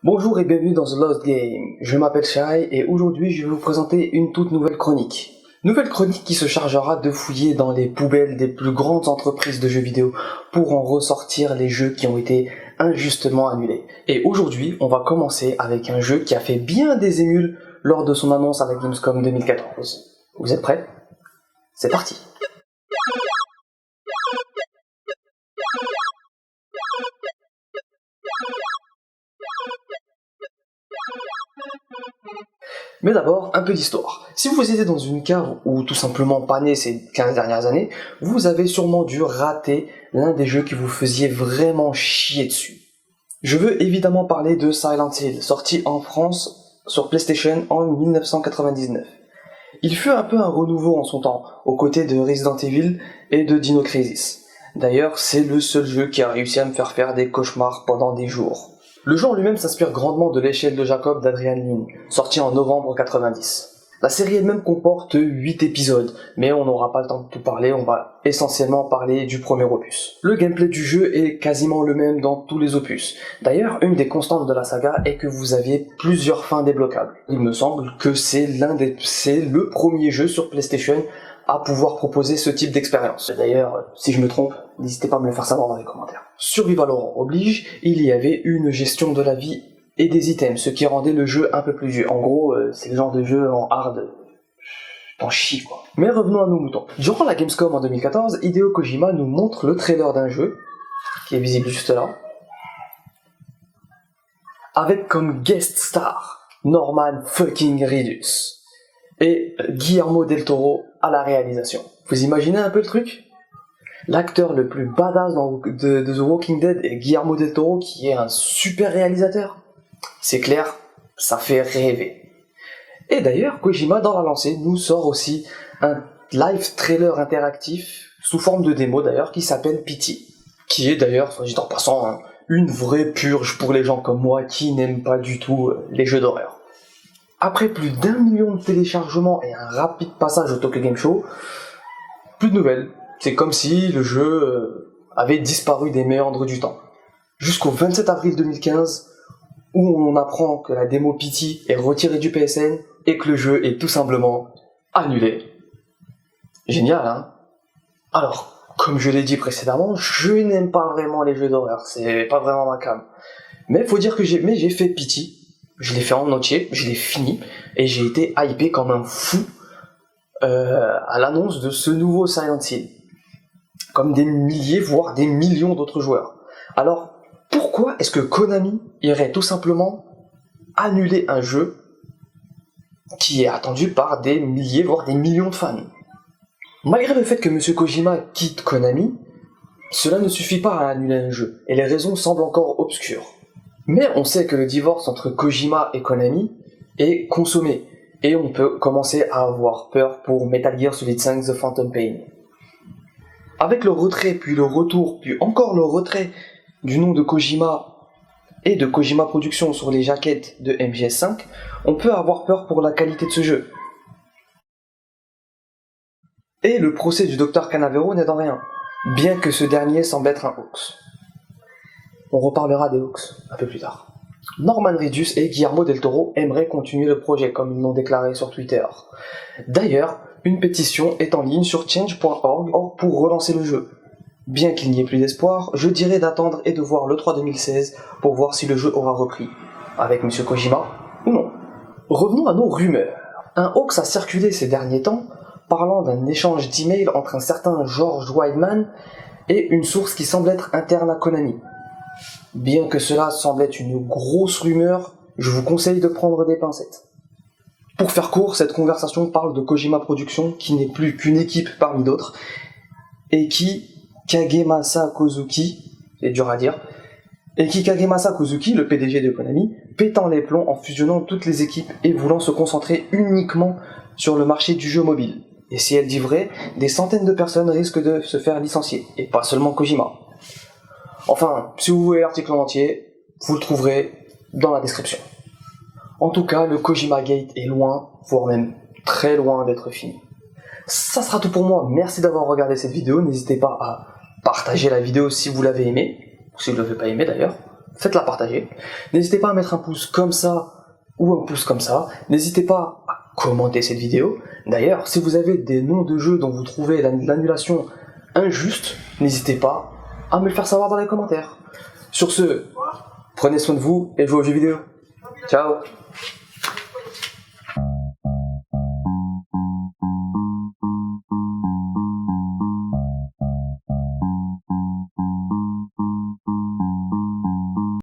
Bonjour et bienvenue dans The Lost Game. Je m'appelle Shai et aujourd'hui je vais vous présenter une toute nouvelle chronique. Nouvelle chronique qui se chargera de fouiller dans les poubelles des plus grandes entreprises de jeux vidéo pour en ressortir les jeux qui ont été injustement annulés. Et aujourd'hui, on va commencer avec un jeu qui a fait bien des émules lors de son annonce à la Gamescom 2014. Vous êtes prêts? C'est parti! Mais d'abord, un peu d'histoire. Si vous étiez dans une cave ou tout simplement pas né ces 15 dernières années, vous avez sûrement dû rater l'un des jeux qui vous faisiez vraiment chier dessus. Je veux évidemment parler de Silent Hill, sorti en France sur PlayStation en 1999. Il fut un peu un renouveau en son temps, aux côtés de Resident Evil et de Dino Crisis. D'ailleurs, c'est le seul jeu qui a réussi à me faire des cauchemars pendant des jours. Le jeu en lui-même s'inspire grandement de l'échelle de Jacob d'Adrian Lyne, sorti en novembre 90. La série elle-même comporte 8 épisodes, mais on n'aura pas le temps de tout parler, on va essentiellement parler du premier opus. Le gameplay du jeu est quasiment le même dans tous les opus. D'ailleurs, une des constantes de la saga est que vous aviez plusieurs fins débloquables. Il me semble que c'est le premier jeu sur PlayStation à pouvoir proposer ce type d'expérience. D'ailleurs, si je me trompe, n'hésitez pas à me le faire savoir dans les commentaires. Survival Horror oblige, il y avait une gestion de la vie et des items, ce qui rendait le jeu un peu plus dur. En gros, c'est le genre de jeu en hard, t'en chies quoi. Mais revenons à nos moutons. Durant la Gamescom en 2014, Hideo Kojima nous montre le trailer d'un jeu, qui est visible juste là, avec comme guest star Norman fucking Reedus et Guillermo del Toro à la réalisation. Vous imaginez un peu le truc? L'acteur le plus badass de The Walking Dead est Guillermo del Toro, qui est un super réalisateur. C'est clair, ça fait rêver. Et d'ailleurs, Kojima, dans la lancée, nous sort aussi un live trailer interactif, sous forme de démo d'ailleurs, qui s'appelle Pity. Qui est d'ailleurs, soit dit en passant, une vraie purge pour les gens comme moi qui n'aiment pas du tout les jeux d'horreur. Après plus d'1 million de téléchargements et un rapide passage au Tokyo Game Show, plus de nouvelles. C'est comme si le jeu avait disparu des méandres du temps. Jusqu'au 27 avril 2015, où on apprend que la démo Pity est retirée du PSN et que le jeu est tout simplement annulé. Génial, hein? Alors, comme je l'ai dit précédemment, je n'aime pas vraiment les jeux d'horreur, c'est pas vraiment ma came. Mais faut dire que j'ai fait Pity. Je l'ai fait en entier, je l'ai fini, et j'ai été hypé comme un fou à l'annonce de ce nouveau Silent Hill. Comme des milliers, voire des millions d'autres joueurs. Alors, pourquoi est-ce que Konami irait tout simplement annuler un jeu qui est attendu par des milliers, voire des millions de fans? Malgré le fait que M. Kojima quitte Konami, cela ne suffit pas à annuler un jeu, et les raisons semblent encore obscures. Mais on sait que le divorce entre Kojima et Konami est consommé, et on peut commencer à avoir peur pour Metal Gear Solid 5 The Phantom Pain. Avec le retrait, puis le retour, puis encore le retrait du nom de Kojima et de Kojima Productions sur les jaquettes de MGS5, on peut avoir peur pour la qualité de ce jeu. Et le procès du Dr Canavero n'est en rien, bien que ce dernier semble être un hoax. On reparlera des hoax un peu plus tard. Norman Reedus et Guillermo del Toro aimeraient continuer le projet, comme ils l'ont déclaré sur Twitter. D'ailleurs, une pétition est en ligne sur change.org pour relancer le jeu. Bien qu'il n'y ait plus d'espoir, je dirais d'attendre et de voir l'E3 2016 pour voir si le jeu aura repris, avec M. Kojima ou non. Revenons à nos rumeurs. Un hoax a circulé ces derniers temps, parlant d'un échange d'emails entre un certain George Weidman et une source qui semble être interne à Konami. Bien que cela semble être une grosse rumeur, je vous conseille de prendre des pincettes. Pour faire court, cette conversation parle de Kojima Productions, qui n'est plus qu'une équipe parmi d'autres, et qui Kagemasa Kozuki, c'est dur à dire, Kagemasa Kozuki, le PDG de Konami, pétant les plombs en fusionnant toutes les équipes et voulant se concentrer uniquement sur le marché du jeu mobile. Et si elle dit vrai, des centaines de personnes risquent de se faire licencier, et pas seulement Kojima. Enfin, si vous voulez l'article en entier, vous le trouverez dans la description. En tout cas, le Kojima Gate est loin, voire même très loin d'être fini. Ça sera tout pour moi, merci d'avoir regardé cette vidéo, n'hésitez pas à partager la vidéo si vous l'avez aimée, ou si vous ne l'avez pas aimée d'ailleurs, faites-la partager. N'hésitez pas à mettre un pouce comme ça ou un pouce comme ça. N'hésitez pas à commenter cette vidéo. D'ailleurs, si vous avez des noms de jeux dont vous trouvez l'annulation injuste, n'hésitez pas à me le faire savoir dans les commentaires. Sur ce, prenez soin de vous et jouez aux jeux vidéo. Ciao!